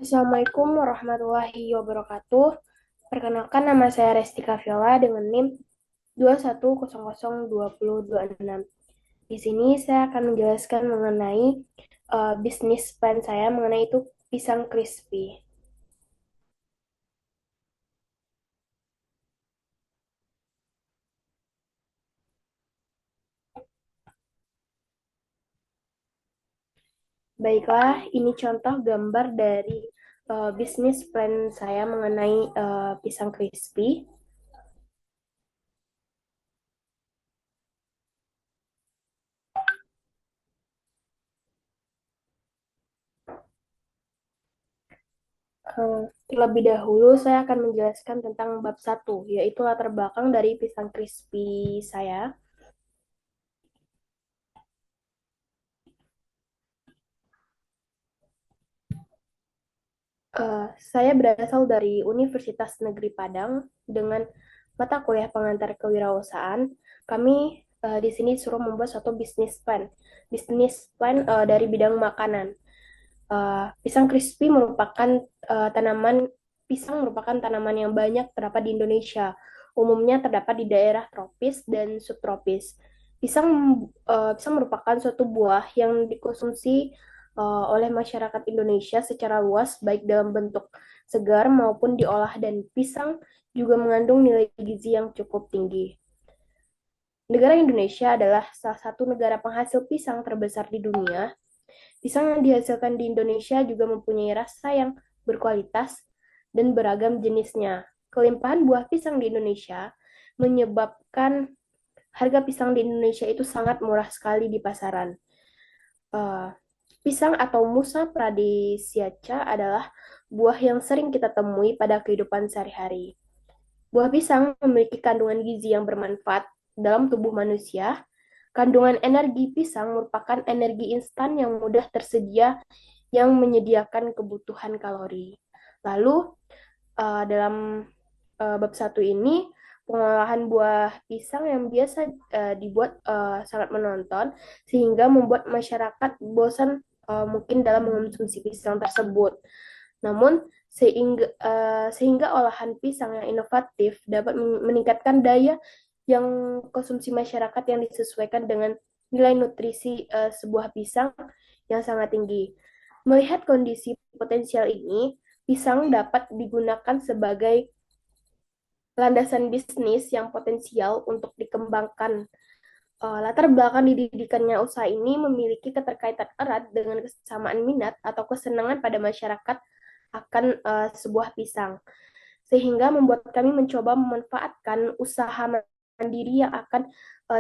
Assalamualaikum warahmatullahi wabarakatuh. Perkenalkan nama saya Resti Kaviola dengan NIM 2100226. Di sini saya akan menjelaskan mengenai bisnis plan saya mengenai itu pisang crispy. Baiklah, ini contoh gambar dari bisnis plan saya mengenai pisang crispy. Terlebih dahulu saya akan menjelaskan tentang bab satu, yaitu latar belakang dari pisang crispy saya. Saya berasal dari Universitas Negeri Padang dengan mata kuliah pengantar kewirausahaan. Kami di sini suruh membuat suatu bisnis plan dari bidang makanan. Pisang crispy merupakan tanaman pisang merupakan tanaman yang banyak terdapat di Indonesia. Umumnya terdapat di daerah tropis dan subtropis. Pisang pisang merupakan suatu buah yang dikonsumsi oleh masyarakat Indonesia secara luas, baik dalam bentuk segar maupun diolah, dan pisang juga mengandung nilai gizi yang cukup tinggi. Negara Indonesia adalah salah satu negara penghasil pisang terbesar di dunia. Pisang yang dihasilkan di Indonesia juga mempunyai rasa yang berkualitas dan beragam jenisnya. Kelimpahan buah pisang di Indonesia menyebabkan harga pisang di Indonesia itu sangat murah sekali di pasaran. Uh, Pisang atau Musa pradesiaca adalah buah yang sering kita temui pada kehidupan sehari-hari. Buah pisang memiliki kandungan gizi yang bermanfaat dalam tubuh manusia. Kandungan energi pisang merupakan energi instan yang mudah tersedia yang menyediakan kebutuhan kalori. Lalu, dalam bab satu ini, pengolahan buah pisang yang biasa dibuat sangat menonton, sehingga membuat masyarakat bosan mungkin dalam mengonsumsi pisang tersebut. Namun, sehingga olahan pisang yang inovatif dapat meningkatkan daya yang konsumsi masyarakat yang disesuaikan dengan nilai nutrisi sebuah pisang yang sangat tinggi. Melihat kondisi potensial ini, pisang dapat digunakan sebagai landasan bisnis yang potensial untuk dikembangkan. Latar belakang didirikannya usaha ini memiliki keterkaitan erat dengan kesamaan minat atau kesenangan pada masyarakat akan sebuah pisang, sehingga membuat kami mencoba memanfaatkan usaha mandiri yang akan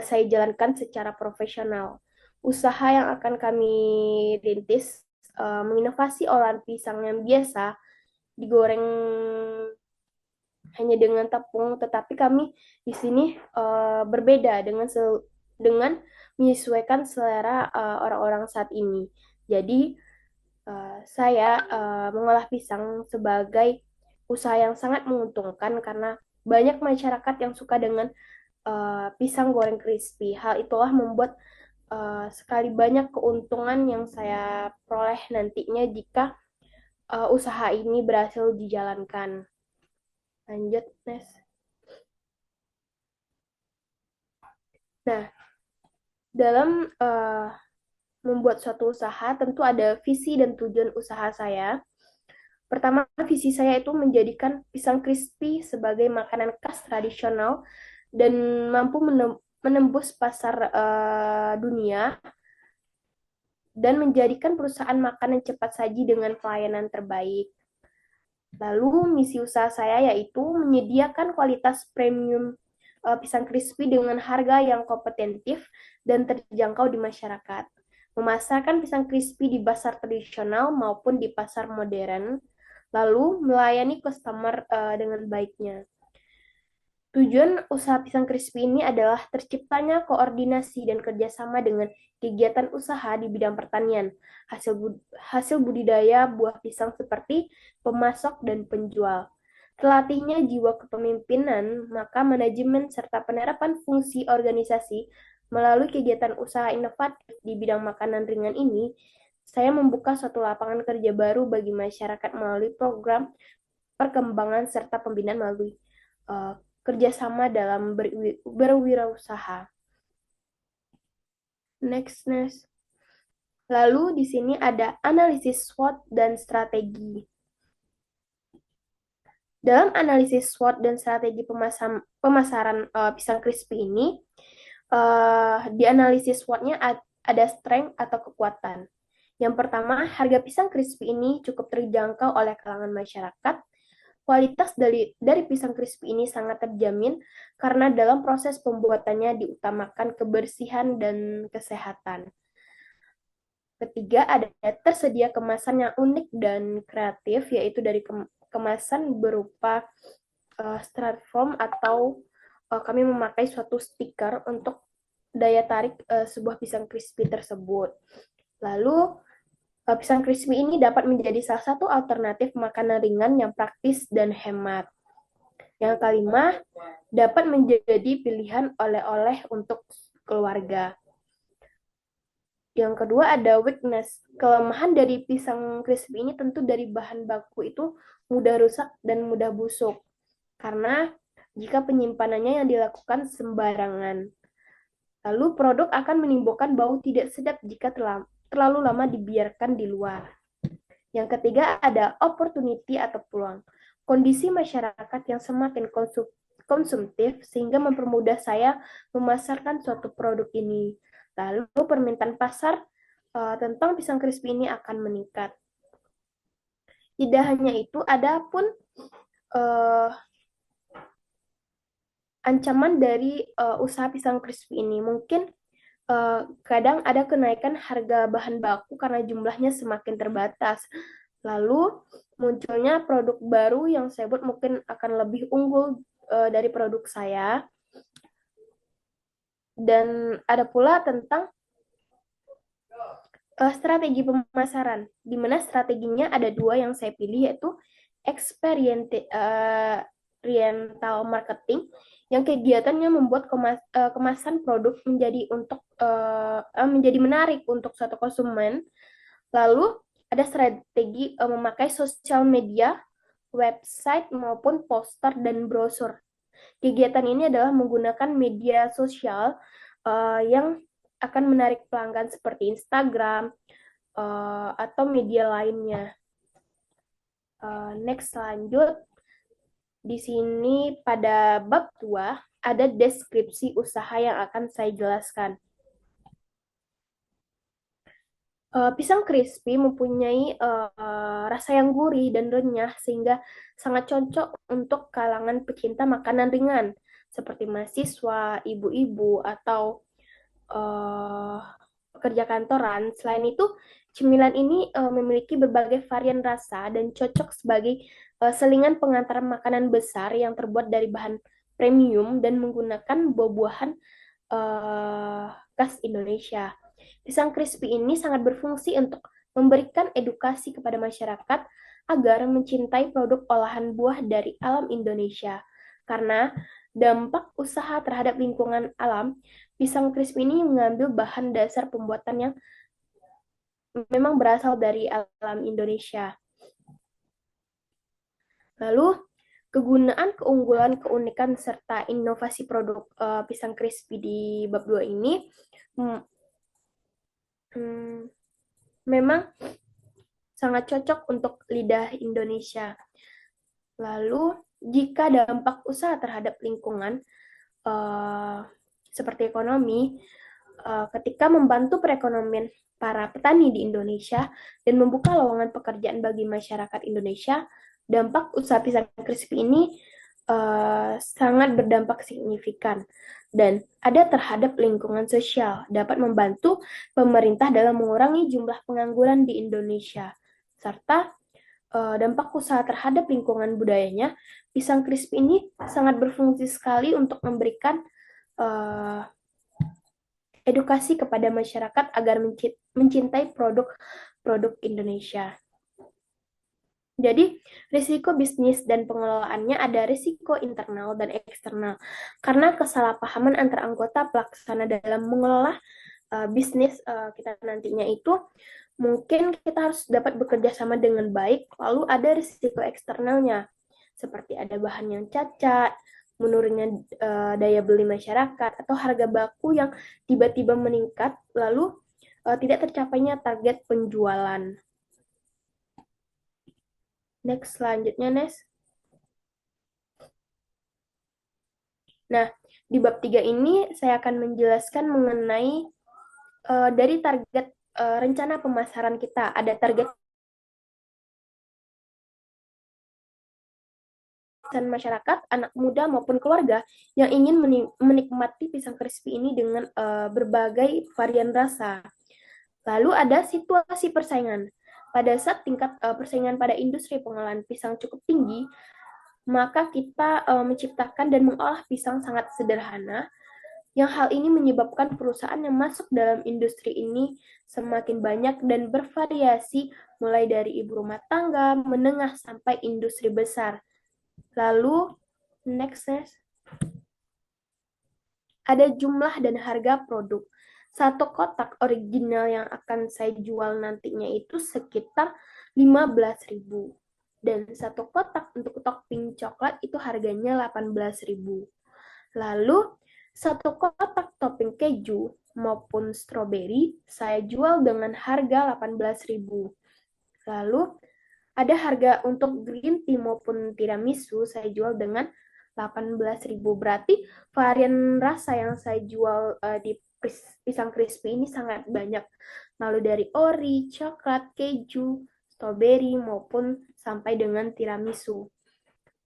saya jalankan secara profesional. Usaha yang akan kami rintis menginovasi olahan pisang yang biasa digoreng hanya dengan tepung, tetapi kami di sini berbeda dengan menyesuaikan selera orang-orang saat ini. Jadi saya mengolah pisang sebagai usaha yang sangat menguntungkan karena banyak masyarakat yang suka dengan pisang goreng crispy. Hal itulah membuat sekali banyak keuntungan yang saya peroleh nantinya jika usaha ini berhasil dijalankan. Lanjut, Nes. Nah, dalam membuat suatu usaha, tentu ada visi dan tujuan usaha saya. Pertama, visi saya itu menjadikan pisang crispy sebagai makanan khas tradisional dan mampu menembus pasar dunia dan menjadikan perusahaan makanan cepat saji dengan pelayanan terbaik. Lalu, misi usaha saya yaitu menyediakan kualitas premium pisang crispy dengan harga yang kompetitif dan terjangkau di masyarakat. Memasarkan pisang crispy di pasar tradisional maupun di pasar modern, lalu melayani customer dengan baiknya. Tujuan usaha pisang crispy ini adalah terciptanya koordinasi dan kerjasama dengan kegiatan usaha di bidang pertanian, hasil budidaya buah pisang seperti pemasok dan penjual. Terlatihnya jiwa kepemimpinan, maka manajemen serta penerapan fungsi organisasi melalui kegiatan usaha inovatif di bidang makanan ringan ini saya membuka suatu lapangan kerja baru bagi masyarakat melalui program perkembangan serta pembinaan melalui uh, kerjasama dalam berwirausaha. Next. Lalu di sini ada analisis SWOT dan strategi. Dalam analisis SWOT dan strategi pemasaran pisang crispy ini, di analisis SWOT-nya ada strength atau kekuatan. Yang pertama, harga pisang crispy ini cukup terjangkau oleh kalangan masyarakat. Kualitas dari pisang crispy ini sangat terjamin karena dalam proses pembuatannya diutamakan kebersihan dan kesehatan. Ketiga, ada tersedia kemasan yang unik dan kreatif, yaitu dari kemasan berupa styrofoam atau kami memakai suatu stiker untuk daya tarik sebuah pisang crispy tersebut. Lalu, pisang crispy ini dapat menjadi salah satu alternatif makanan ringan yang praktis dan hemat. Yang kelima, dapat menjadi pilihan oleh-oleh untuk keluarga. Yang kedua ada weakness. Kelemahan dari pisang crispy ini tentu dari bahan baku itu mudah rusak dan mudah busuk. Karena jika penyimpanannya yang dilakukan sembarangan. Lalu produk akan menimbulkan bau tidak sedap jika terlalu lama dibiarkan di luar. Yang ketiga ada opportunity atau peluang. Kondisi masyarakat yang semakin konsumtif sehingga mempermudah saya memasarkan suatu produk ini. Lalu permintaan pasar tentang pisang crispy ini akan meningkat. Tidak hanya itu, ada pun ancaman dari usaha pisang crispy ini. Mungkin kadang ada kenaikan harga bahan baku karena jumlahnya semakin terbatas. Lalu munculnya produk baru yang saya buat mungkin akan lebih unggul dari produk saya. Dan ada pula tentang strategi pemasaran, di mana strateginya ada dua yang saya pilih, yaitu experiential marketing, yang kegiatannya membuat kemasan produk menjadi menarik untuk suatu konsumen. Lalu ada strategi memakai sosial media, website maupun poster dan brosur. Kegiatan ini adalah menggunakan media sosial yang akan menarik pelanggan seperti Instagram atau media lainnya. Next, lanjut. Di sini pada bab 2 ada deskripsi usaha yang akan saya jelaskan. Pisang crispy mempunyai rasa yang gurih dan renyah sehingga sangat cocok untuk kalangan pecinta makanan ringan seperti mahasiswa, ibu-ibu, atau pekerja kantoran. Selain itu, cemilan ini memiliki berbagai varian rasa dan cocok sebagai selingan pengantar makanan besar yang terbuat dari bahan premium dan menggunakan buah-buahan khas Indonesia. Pisang crispy ini sangat berfungsi untuk memberikan edukasi kepada masyarakat agar mencintai produk olahan buah dari alam Indonesia. Karena dampak usaha terhadap lingkungan alam, pisang crispy ini mengambil bahan dasar pembuatan yang memang berasal dari alam Indonesia. Lalu, kegunaan, keunggulan, keunikan, serta inovasi produk pisang crispy di bab 2 ini memang sangat cocok untuk lidah Indonesia. Lalu, jika dampak usaha terhadap lingkungan seperti ekonomi, ketika membantu perekonomian para petani di Indonesia dan membuka lowongan pekerjaan bagi masyarakat Indonesia, dampak usaha pisang crispy ini sangat berdampak signifikan dan ada terhadap lingkungan sosial, dapat membantu pemerintah dalam mengurangi jumlah pengangguran di Indonesia, serta dampak usaha terhadap lingkungan budayanya. Pisang crispy ini sangat berfungsi sekali untuk memberikan edukasi kepada masyarakat agar mencintai produk Indonesia. Jadi, risiko bisnis dan pengelolaannya ada risiko internal dan eksternal. Karena kesalahpahaman antar anggota pelaksana dalam mengelola bisnis kita nantinya itu mungkin kita harus dapat bekerja sama dengan baik, lalu ada risiko eksternalnya, seperti ada bahan yang cacat, menurunnya daya beli masyarakat, atau harga baku yang tiba-tiba meningkat, lalu tidak tercapainya target penjualan. Next, selanjutnya, Nes. Nah, di bab 3 ini saya akan menjelaskan mengenai dari target rencana pemasaran kita. Ada target dan masyarakat, anak muda maupun keluarga yang ingin menikmati pisang crispy ini dengan berbagai varian rasa. Lalu ada situasi persaingan. Pada saat tingkat persaingan pada industri pengolahan pisang cukup tinggi, maka kita menciptakan dan mengolah pisang sangat sederhana, yang hal ini menyebabkan perusahaan yang masuk dalam industri ini semakin banyak dan bervariasi, mulai dari ibu rumah tangga, menengah, sampai industri besar. Lalu, next. Ada jumlah dan harga produk. Satu kotak original yang akan saya jual nantinya itu sekitar 15.000. Dan satu kotak untuk topping coklat itu harganya 18.000. Lalu, satu kotak topping keju maupun stroberi saya jual dengan harga 18.000. Lalu, ada harga untuk green tea maupun tiramisu saya jual dengan 18.000. Berarti varian rasa yang saya jual di pisang crispy ini sangat banyak. Lalu dari ori, coklat, keju, strawberry maupun sampai dengan tiramisu.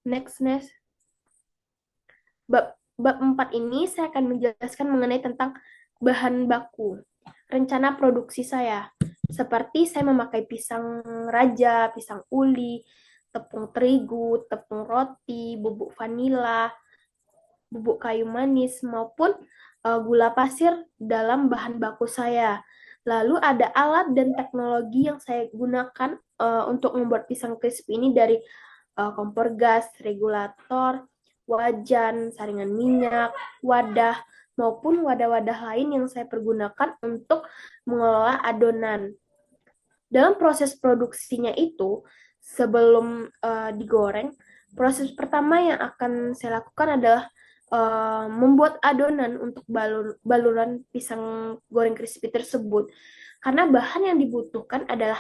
Next. Bab 4 ini saya akan menjelaskan mengenai tentang bahan baku. Rencana produksi saya. Seperti saya memakai pisang raja, pisang uli, tepung terigu, tepung roti, bubuk vanila, bubuk kayu manis, maupun gula pasir dalam bahan baku saya. Lalu ada alat dan teknologi yang saya gunakan untuk membuat pisang crispy ini dari kompor gas, regulator, wajan, saringan minyak, wadah, maupun wadah-wadah lain yang saya pergunakan untuk mengelola adonan. Dalam proses produksinya itu, sebelum digoreng, proses pertama yang akan saya lakukan adalah membuat adonan untuk baluran pisang goreng crispy tersebut. Karena bahan yang dibutuhkan adalah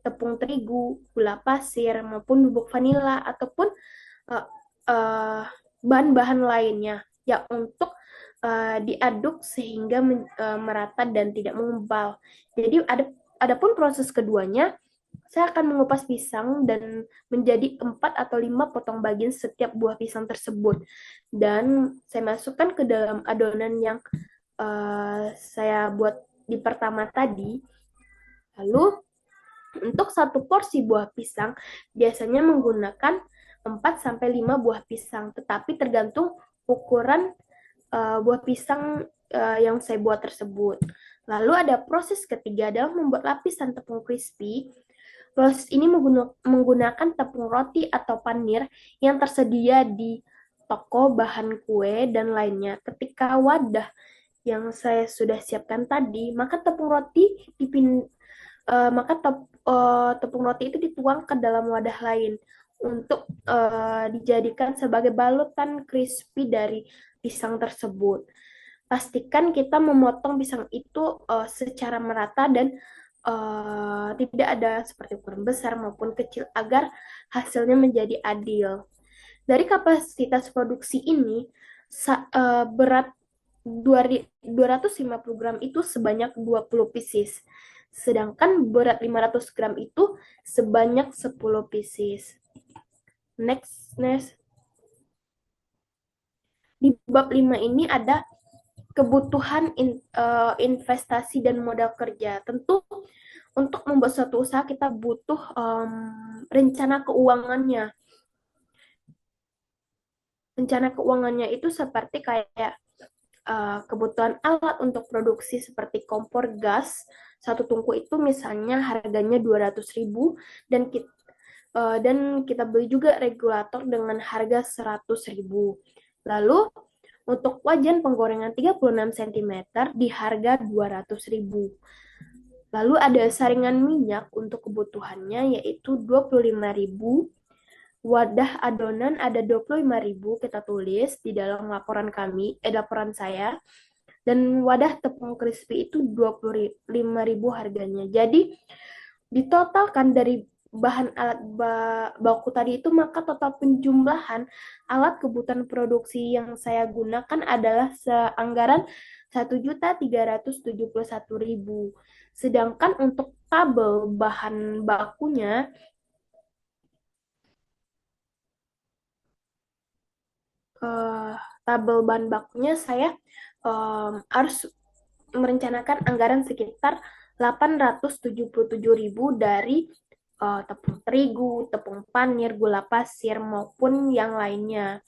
tepung terigu, gula pasir, maupun bubuk vanila, ataupun uh, uh, bahan-bahan lainnya yang untuk diaduk sehingga merata dan tidak mengembal. Jadi adapun proses keduanya, saya akan mengupas pisang dan menjadi 4 atau 5 potong bagian setiap buah pisang tersebut. Dan saya masukkan ke dalam adonan yang saya buat di pertama tadi. Lalu untuk satu porsi buah pisang biasanya menggunakan 4-5 buah pisang, tetapi tergantung ukuran buah pisang yang saya buat tersebut. Lalu ada proses ketiga adalah membuat lapisan tepung crispy. Proses ini menggunakan tepung roti atau panir yang tersedia di toko bahan kue dan lainnya. Ketika wadah yang saya sudah siapkan tadi, maka tepung roti tepung roti itu dituang ke dalam wadah lain untuk dijadikan sebagai balutan crispy dari pisang tersebut. Pastikan kita memotong pisang itu secara merata dan tidak ada seperti ukuran besar maupun kecil agar hasilnya menjadi adil. Dari kapasitas produksi ini, berat 250 gram itu sebanyak 20 pieces. Sedangkan berat 500 gram itu sebanyak 10 pieces. Next. Di bab 5 ini ada kebutuhan investasi dan modal kerja. Tentu untuk membuat suatu usaha kita butuh rencana keuangannya. Rencana keuangannya itu seperti kayak kebutuhan alat untuk produksi seperti kompor gas. Satu tungku itu misalnya harganya 200.000 dan kita beli juga regulator dengan harga 100.000. Lalu Untuk wajan penggorengan 36 cm di harga 200.000. Lalu ada saringan minyak untuk kebutuhannya yaitu 25.000. Wadah adonan ada 25.000 kita tulis di dalam laporan saya. Dan wadah tepung crispy itu 25.000 harganya. Jadi ditotalkan dari bahan alat baku tadi itu, maka total penjumlahan alat kebutuhan produksi yang saya gunakan adalah seanggaran 1.371.000. Sedangkan untuk tabel bahan bakunya, eh, saya harus merencanakan anggaran sekitar 877.000 dari tepung terigu, tepung panir, gula pasir, maupun yang lainnya.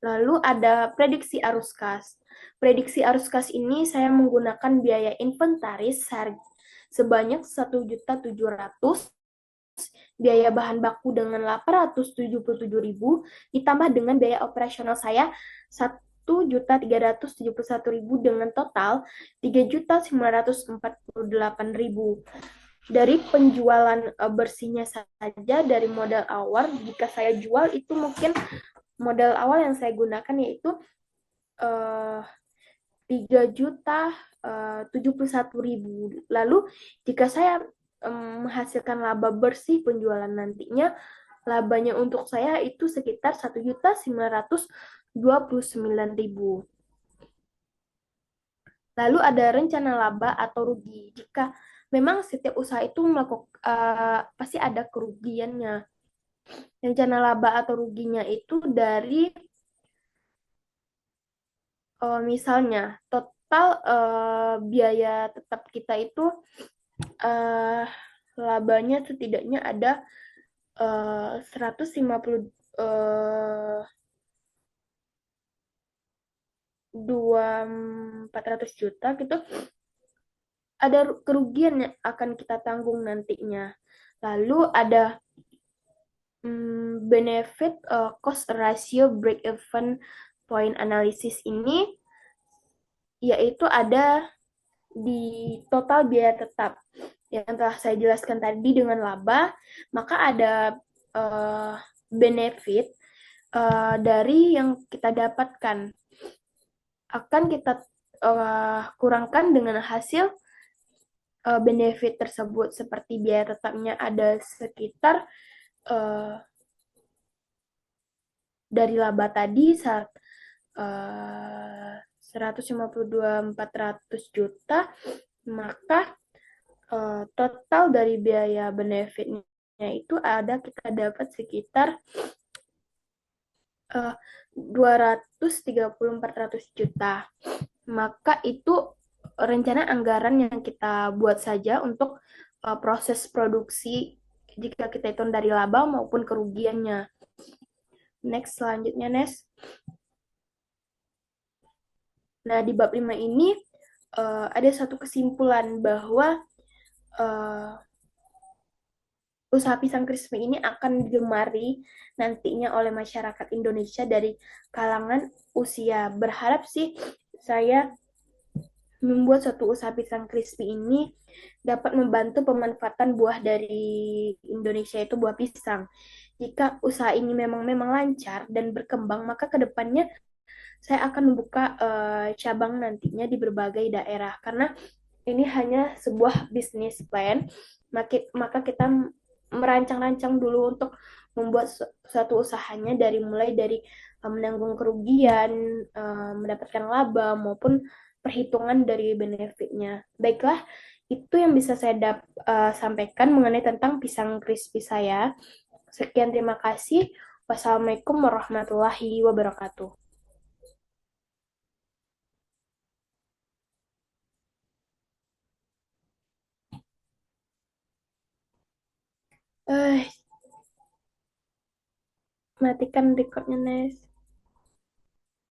Lalu ada prediksi arus kas. Prediksi arus kas ini saya menggunakan biaya inventaris sebanyak 1.700.000, biaya bahan baku dengan 877.000, ditambah dengan biaya operasional saya 1.371.000, dengan total 3.948.000. Dari penjualan bersihnya saja, dari modal awal, jika saya jual itu mungkin modal awal yang saya gunakan yaitu 3.071.000. Lalu jika saya menghasilkan laba bersih penjualan nantinya, labanya untuk saya itu sekitar 1.929.000. Lalu ada rencana laba atau rugi. Jika memang setiap usaha itu pasti ada kerugiannya. Rencana laba atau ruginya itu dari misalnya total biaya tetap kita itu, eh, labanya setidaknya ada 150 dua 400 juta gitu, ada kerugian yang akan kita tanggung nantinya. Lalu ada benefit cost ratio break even point analysis ini, yaitu ada di total biaya tetap yang telah saya jelaskan tadi dengan laba, maka ada benefit dari yang kita dapatkan akan kita kurangkan dengan hasil benefit tersebut, seperti biaya tetapnya ada sekitar dari laba tadi saat 152.400 juta, maka total dari biaya benefitnya itu ada kita dapat sekitar 230.400 juta. Maka itu rencana anggaran yang kita buat saja untuk proses produksi jika kita hitung dari laba maupun kerugiannya. Next, selanjutnya, Nes. Nah, di bab 5 ini ada satu kesimpulan bahwa usaha pisang crispy ini akan digemari nantinya oleh masyarakat Indonesia dari kalangan usia. Berharap sih saya membuat suatu usaha pisang crispy ini dapat membantu pemanfaatan buah dari Indonesia, itu buah pisang. Jika usaha ini memang lancar dan berkembang, maka kedepannya saya akan membuka cabang nantinya di berbagai daerah, karena ini hanya sebuah bisnis plan. Maka kita merancang-rancang dulu untuk membuat suatu usahanya, mulai dari menanggung kerugian, mendapatkan laba, maupun perhitungan dari benefitnya. Baiklah, itu yang bisa saya sampaikan mengenai tentang pisang crispy saya. Sekian, terima kasih. Wassalamualaikum warahmatullahi wabarakatuh. Eh, Matikan recordnya, Nes.